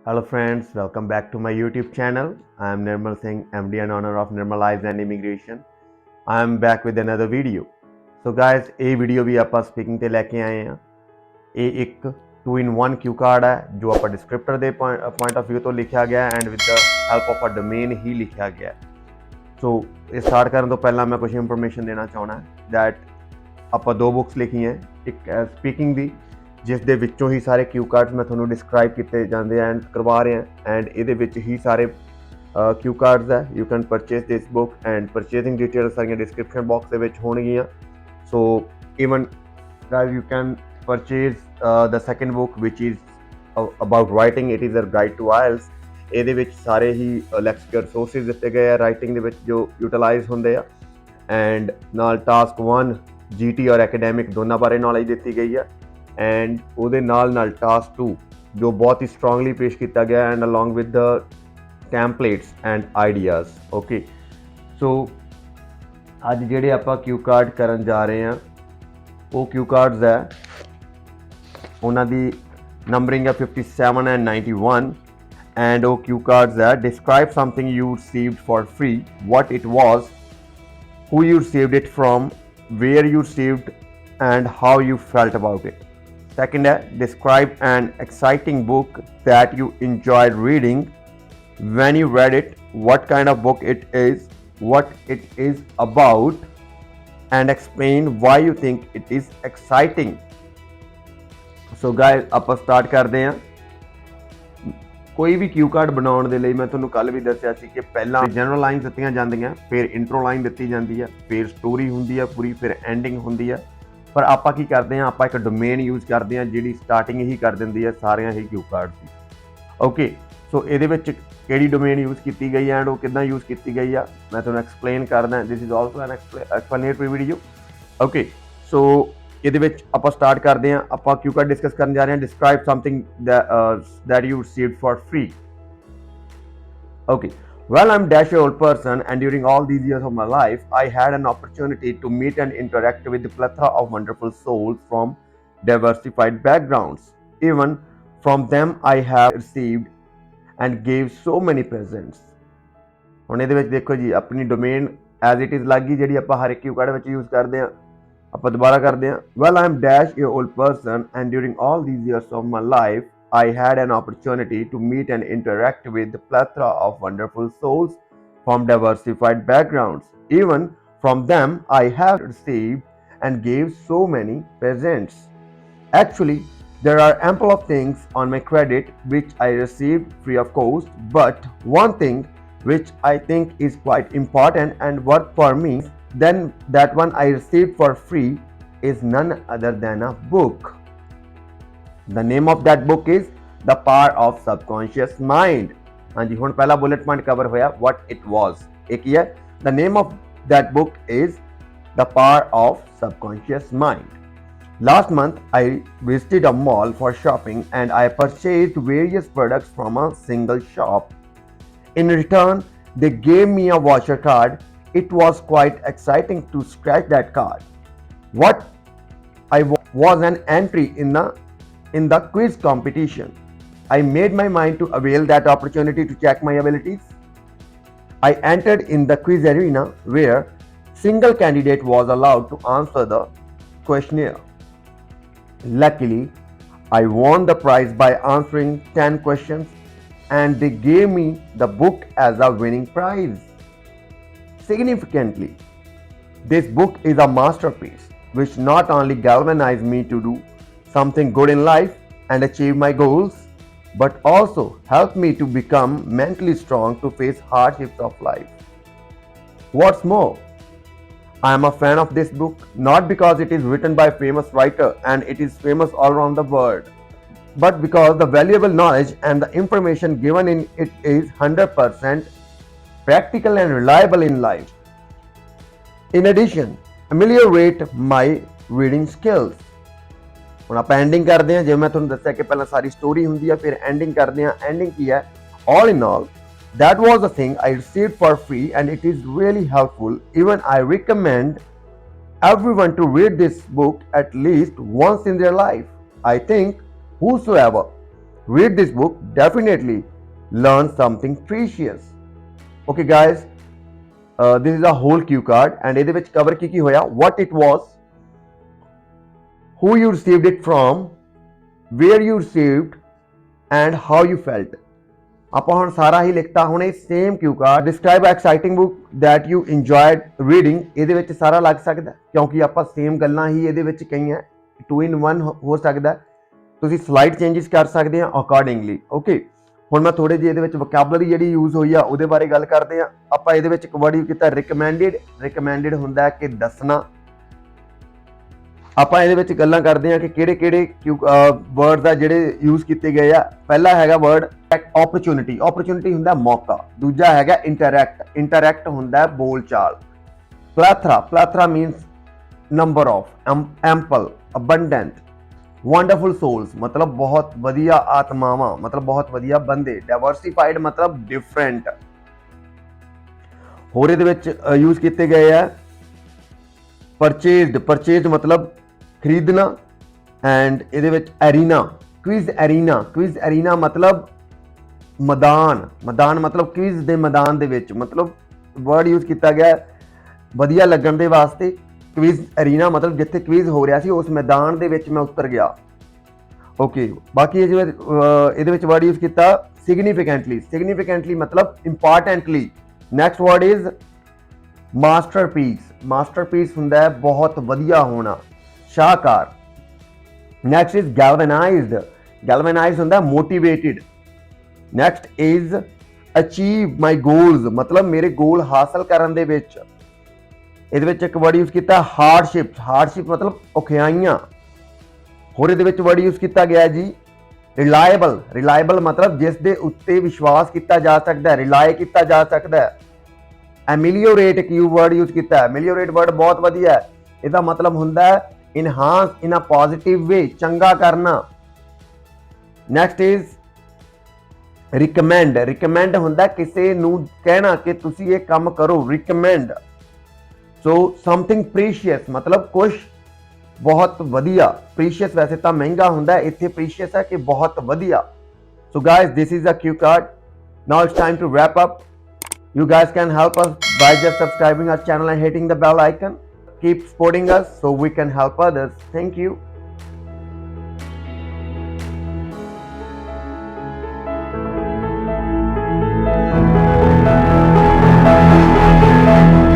Hello friends, welcome back to my YouTube channel. I am Nirmal Singh, MD and owner of Nirmal Lives and Immigration. I am back with another video. So guys, ਇਹ video ਵੀ ਆਪਾਂ speaking ਤੇ ਲੈ ਕੇ ਆਏ ਆ। ਇਹ ਇੱਕ 2-in-1 ਕਿਊ card ਹੈ ਜੋ ਆਪਾਂ ਡਿਸਕ੍ਰਿਪਟਰ ਦੇ ਪੁਆਇੰਟ ਆਫ View ਤੋਂ ਲਿਖਿਆ ਗਿਆ and with the help of a domain ਹੀ ਲਿਖਿਆ ਗਿਆ। ਸੋ ਇਹ ਸਟਾਰਟ ਕਰਨ ਤੋਂ ਪਹਿਲਾਂ ਮੈਂ ਕੁਝ ਇਨਫੋਰਮੇਸ਼ਨ ਦੇਣਾ ਚਾਹਣਾ ਦੈਟ ਆਪਾਂ ਦੋ ਬੁੱਕਸ ਲਿਖੀਆਂ, ਇੱਕ ਹੈ ਸਪੀਕਿੰਗ ਦੀ ਜਿਸ ਦੇ ਵਿੱਚੋਂ ਹੀ ਸਾਰੇ ਕਿਊ ਕਾਰਡਸ ਮੈਂ ਤੁਹਾਨੂੰ ਡਿਸਕ੍ਰਾਈਬ ਕੀਤੇ ਜਾਂਦੇ ਐਂਡ ਕਰਵਾ ਰਿਹਾ ਐਂਡ ਇਹਦੇ ਵਿੱਚ ਹੀ ਸਾਰੇ ਕਿਊ ਕਾਰਡਸ ਹੈ। You can purchase this book and purchasing details ਸਾਰੀਆਂ ਡਿਸਕ੍ਰਿਪਸ਼ਨ ਬਾਕਸ ਦੇ ਵਿੱਚ ਹੋਣਗੀਆਂ। ਸੋ even guys you can purchase the second book which is about writing. It is a guide to IELTS. ਇਹਦੇ ਵਿੱਚ ਸਾਰੇ ਹੀ ਲੈਕਸੀਕਲ ਰਿਸੋਰਸਿਸ ਦਿੱਤੇ ਗਏ ਆ ਰਾਈਟਿੰਗ ਦੇ ਵਿੱਚ ਜੋ ਯੂਟਿਲਾਈਜ਼ ਹੁੰਦੇ ਆ ਐਂਡ ਨਾਲ ਟਾਸਕ 1 GT ਔਰ ਐਕੈਡੈਮਿਕ ਦੋਨਾਂ ਬਾਰੇ ਨੌਲੇਜ ਦਿੱਤੀ ਗਈ ਆ ਐਂਡ ਉਹਦੇ ਨਾਲ ਟਾਸਕ 2 ਜੋ ਬਹੁਤ ਹੀ ਸਟਰੋਂਗਲੀ ਪੇਸ਼ ਕੀਤਾ ਗਿਆ and along with the templates and ideas. Okay, so ਅੱਜ ਜਿਹੜੇ ਆਪਾਂ ਕਿਊ ਕਾਰਡ ਕਰਨ ਜਾ ਰਹੇ ਹਾਂ ਉਹ ਕਿਊ ਕਾਰਡਸ ਹੈ, ਉਹਨਾਂ ਦੀ ਨੰਬਰਿੰਗ ਹੈ 57 ਐਂਡ 91 ਐਂਡ ਉਹ ਕਿਊ ਕਾਰਡਸ ਹੈ describe something you received for free, what it was, who you received it from, where you received and how you felt about it. Second है describe an exciting book that you enjoyed reading, when you read it, what kind of book it is, what it is about and explain why you think it is exciting. So guys ਆਪਾਂ start ਕਰਦੇ ਹਾਂ। ਕੋਈ ਵੀ ਕਿਊ card ਬਣਾਉਣ ਦੇ ਲਈ ਮੈਂ ਤੁਹਾਨੂੰ ਕੱਲ ਵੀ ਦੱਸਿਆ ਸੀ ਕਿ ਪਹਿਲਾਂ ਜਨਰਲ ਲਾਈਨ ਦਿੱਤੀਆਂ ਜਾਂਦੀਆਂ, ਫਿਰ ਇੰਟਰੋ ਲਾਈਨ ਦਿੱਤੀ ਜਾਂਦੀ ਹੈ, ਫਿਰ ਸਟੋਰੀ ਹੁੰਦੀ ਹੈ ਪੂਰੀ, ਫਿਰ ਐਂਡਿੰਗ ਹੁੰਦੀ ਹੈ। ਪਰ ਆਪਾਂ ਕੀ ਕਰਦੇ ਹਾਂ, ਆਪਾਂ ਇੱਕ ਡੋਮੇਨ ਯੂਜ਼ ਕਰਦੇ ਹਾਂ ਜਿਹੜੀ ਸਟਾਰਟਿੰਗ ਹੀ ਕਰ ਦਿੰਦੀ ਹੈ ਸਾਰਿਆਂ ਹੀ ਕਿਊ ਕਾਰਡ ਦੀ। ਓਕੇ, ਸੋ ਇਹਦੇ ਵਿੱਚ ਕਿਹੜੀ ਡੋਮੇਨ ਯੂਜ਼ ਕੀਤੀ ਗਈ ਹੈ ਐਂਡ ਉਹ ਕਿੱਦਾਂ ਯੂਜ਼ ਕੀਤੀ ਗਈ ਆ ਮੈਂ ਤੁਹਾਨੂੰ ਐਕਸਪਲੇਨ ਕਰਦਾ। This is also an explanatory video. Okay, so ਇਹਦੇ ਵਿੱਚ ਆਪਾਂ ਸਟਾਰਟ ਕਰਦੇ ਹਾਂ। ਆਪਾਂ ਕਿਊ ਕਾਰਡ ਡਿਸਕਸ ਕਰਨ ਜਾ ਰਹੇ ਹਾਂ। Describe something that you received for free. Okay, well, I'm dash a old person and during all these years of my life I had an opportunity to meet and interact with a plethora of wonderful souls from diversified backgrounds. Even from them I have received and gave so many presents. ਹੁਣ ਇਹਦੇ ਵਿੱਚ ਦੇਖੋ ਜੀ ਆਪਣੀ domain as it is ਲੱਗ ਗਈ ਜਿਹੜੀ ਆਪਾਂ ਹਰ ਇੱਕ ਕਿਊ ਕਾਰਡ ਵਿੱਚ ਯੂਜ਼ ਕਰਦੇ ਹਾਂ। ਆਪਾਂ ਦੁਬਾਰਾ ਕਰਦੇ ਹਾਂ। Well, I'm dash a old person and during all these years of my life I had an opportunity to meet and interact with a plethora of wonderful souls from diversified backgrounds. Even from them I have received and gave so many presents. Actually, there are ample of things on my credit which I received free of cost, but one thing which I think is quite important and worth for me then that one I received for free is none other than a book. The name of that book is The Power of Subconscious Mind. हाँ जी, हुण पहला bullet point cover होया what it was। एक ही है the name of that book is The Power of Subconscious Mind. Last month I visited a mall for shopping and I purchased various products from a single shop. In return, they gave me a voucher card. It was quite exciting to scratch that card. What I was an entry in the quiz competition. I made my mind to avail that opportunity to check my abilities. I entered in the quiz arena where single candidate was allowed to answer the questionnaire. Luckily, I won the prize by answering 10 questions and they gave me the book as a winning prize. Significantly, this book is a masterpiece which not only galvanized me to do something good in life and achieve my goals, but also helped me to become mentally strong to face hardships of life. What's more, I am a fan of this book not because it is written by a famous writer and it is famous all around the world, but because the valuable knowledge and the information given in it is 100% practical and reliable in life. In addition, ameliorate my reading skills. ਹੁਣ ਆਪਾਂ ending ਕਰਦੇ ਹਾਂ। ਜਿਵੇਂ ਮੈਂ ਤੁਹਾਨੂੰ ਦੱਸਿਆ ਕਿ ਪਹਿਲਾਂ ਸਾਰੀ ਸਟੋਰੀ ਹੁੰਦੀ ਹੈ ਫਿਰ ਐਂਡਿੰਗ ਕਰਦੇ ਹਾਂ। ਐਂਡਿੰਗ ਕੀ ਹੈ? All in all, that was the thing I received for free and it is really helpful. Even I recommend everyone to read this book at least once in their life. I think whosoever read this book, definitely learn something precious. Okay guys, this is a whole cue card and ਇਹਦੇ ਵਿੱਚ cover ਕੀ ਹੋਇਆ, what it was, who you received it from, where you received and how you felt. ਆਪਾਂ ਹੁਣ ਸਾਰਾ ਹੀ ਲਿਖਤਾ। ਹੁਣ ਇਹ same Q card describe exciting book that you enjoyed reading, ਇਹਦੇ ਵਿੱਚ ਸਾਰਾ ਲੱਗ ਸਕਦਾ ਕਿਉਂਕਿ ਆਪਾਂ ਸੇਮ ਗੱਲਾਂ ਹੀ ਇਹਦੇ ਵਿੱਚ ਕਹੀਆਂ, 2 in 1 ਹੋ ਸਕਦਾ। ਤੁਸੀਂ ਸਲਾਈਡ ਚੇਂਜਸ ਕਰ ਸਕਦੇ ਆ ਅਕੋਰਡਿੰਗਲੀ। ਓਕੇ, ਹੁਣ ਮੈਂ ਥੋੜੇ ਜਿਹੇ ਇਹਦੇ ਵਿੱਚ ਵੋਕੈਬਲਰੀ ਜਿਹੜੀ ਯੂਜ਼ ਹੋਈ ਆ ਉਹਦੇ ਬਾਰੇ ਗੱਲ ਕਰਦੇ ਆ। ਆਪਾਂ ਇਹਦੇ ਵਿੱਚ ਇੱਕ ਵਰਡ ਯੂਜ਼ ਕੀਤਾ ਰਿਕਮੈਂਡਡ। ਰਿਕਮੈਂਡਡ ਹੁੰਦਾ ਕਿ ਦੱਸਣਾ। ਆਪਾਂ ਇਹਦੇ ਵਿੱਚ ਗੱਲਾਂ ਕਰਦੇ ਆ ਕਿ ਕਿਹੜੇ ਵਰਡਸ ਆ ਜਿਹੜੇ ਯੂਜ਼ ਕੀਤੇ ਗਏ ਆ। ਪਹਿਲਾ ਹੈਗਾ ਵਰਡ ਓਪਰਚੁਨਿਟੀ। ਓਪਰਚੁਨਿਟੀ ਹੁੰਦਾ ਮੌਕਾ। ਦੂਜਾ ਹੈਗਾ ਇੰਟਰੈਕਟ। ਇੰਟਰੈਕਟ ਹੁੰਦਾ ਬੋਲਚਾਲ। Plethora. Plethora means number of, ample, abundant. Wonderful souls ਮਤਲਬ ਬਹੁਤ ਵਧੀਆ ਆਤਮਾਵਾਂ, ਮਤਲਬ ਬਹੁਤ ਵਧੀਆ ਬੰਦੇ। ਡਾਇਵਰਸਿਫਾਈਡ ਮਤਲਬ ਡਿਫਰੈਂਟ। ਹੋਰ ਇਹਦੇ ਵਿੱਚ ਯੂਜ਼ ਕੀਤੇ ਗਏ ਆ ਪਰਚੇਜ਼ਡ। ਪਰਚੇਜ਼ਡ ਮਤਲਬ ਖਰੀਦਣਾ। ਐਂਡ ਇਹਦੇ ਵਿੱਚ Arena, quiz Arena. Quiz Arena ਮਤਲਬ ਮੈਦਾਨ। ਮੈਦਾਨ ਮਤਲਬ ਕੁਇਜ਼ ਦੇ ਮੈਦਾਨ ਦੇ ਵਿੱਚ, ਮਤਲਬ ਵਰਡ ਯੂਜ਼ ਕੀਤਾ ਗਿਆ ਵਧੀਆ ਲੱਗਣ ਦੇ ਵਾਸਤੇ। ਕੁਇਜ਼ ਐਰੀਨਾ ਮਤਲਬ ਜਿੱਥੇ ਕੁਇਜ਼ ਹੋ ਰਿਹਾ ਸੀ ਉਸ ਮੈਦਾਨ ਦੇ ਵਿੱਚ ਮੈਂ ਉਤਰ ਗਿਆ। ਓਕੇ, ਬਾਕੀ ਇਹਦੇ ਵਿੱਚ ਵਰਡ ਯੂਜ਼ ਕੀਤਾ ਸਿਗਨੀਫੀਕੈਂਟਲੀ। ਸਿਗਨੀਫੀਕੈਂਟਲੀ ਮਤਲਬ importantly. Next word is masterpiece. Masterpiece ਹੁੰਦਾ ਹੈ ਬਹੁਤ ਵਧੀਆ ਹੋਣਾ, ਸ਼ਾਹਕਾਰ। Next is ਗੈਲਵਨਾਈਜ਼ਡ। ਗੈਲਵਨਾਈਜ਼ਡ ਹੁੰਦਾ motivated. Next is achieve my goals ਮਤਲਬ ਮੇਰੇ ਗੋਲ ਹਾਸਲ ਕਰਨ ਦੇ ਵਿੱਚ। ਇਹਦੇ ਵਿੱਚ ਇੱਕ ਵਰਡ ਯੂਜ਼ ਕੀਤਾ ਹਾਰਡਸ਼ਿਪ। ਹਾਰਡਸ਼ਿਪ ਮਤਲਬ ਔਖਿਆਈਆਂ। ਹੋਰ ਇਹਦੇ ਵਿੱਚ ਵਰਡ ਯੂਜ਼ ਕੀਤਾ ਗਿਆ ਜੀ ਰਿਲਾਏਬਲ। ਰਿਲਾਏਬਲ ਮਤਲਬ ਜਿਸ ਦੇ ਉੱਤੇ ਵਿਸ਼ਵਾਸ ਕੀਤਾ ਜਾ ਸਕਦਾ ਹੈ, ਰਿਲਾਏ ਕੀਤਾ ਜਾ ਸਕਦਾ ਹੈ। ਐਮੀਲੀਓਰੇਟ ਕੀ ਵਰਡ ਯੂਜ਼ ਕੀਤਾ ਹੈ। ਐਮੀਲੀਓਰੇਟ ਵਰਡ ਬਹੁਤ ਵਧੀਆ ਹੈ। ਇਹਦਾ ਮਤਲਬ ਹੁੰਦਾ ਹੈ ਇਨਹਾਂਸ ਇਨ ਅ ਪੋਜ਼ਿਟਿਵ ਵੇ, ਚੰਗਾ ਕਰਨਾ। Next is recommend. ਰਿਕਮੈਂਡ ਹੁੰਦਾ ਕਿਸੇ ਨੂੰ ਕਹਿਣਾ ਕਿ ਤੁਸੀਂ ਇਹ ਕੰਮ ਕਰੋ, ਰਿਕਮੈਂਡ। ਸੋ ਸਮਥਿੰਗ ਪ੍ਰੀਸ਼ੀਅਸ ਮਤਲਬ ਕੁਝ ਬਹੁਤ ਵਧੀਆ। ਪ੍ਰੀਸ਼ੀਅਸ ਵੈਸੇ ਤਾਂ ਮਹਿੰਗਾ ਹੁੰਦਾ, ਇੱਥੇ ਪ੍ਰੀਸ਼ੀਅਸ ਹੈ ਕਿ ਬਹੁਤ ਵਧੀਆ। So guys, this is a cue card. Now it's time to wrap up. You guys can help us by just subscribing our channel and hitting the bell icon. Keep supporting us so we can help others. Thank you.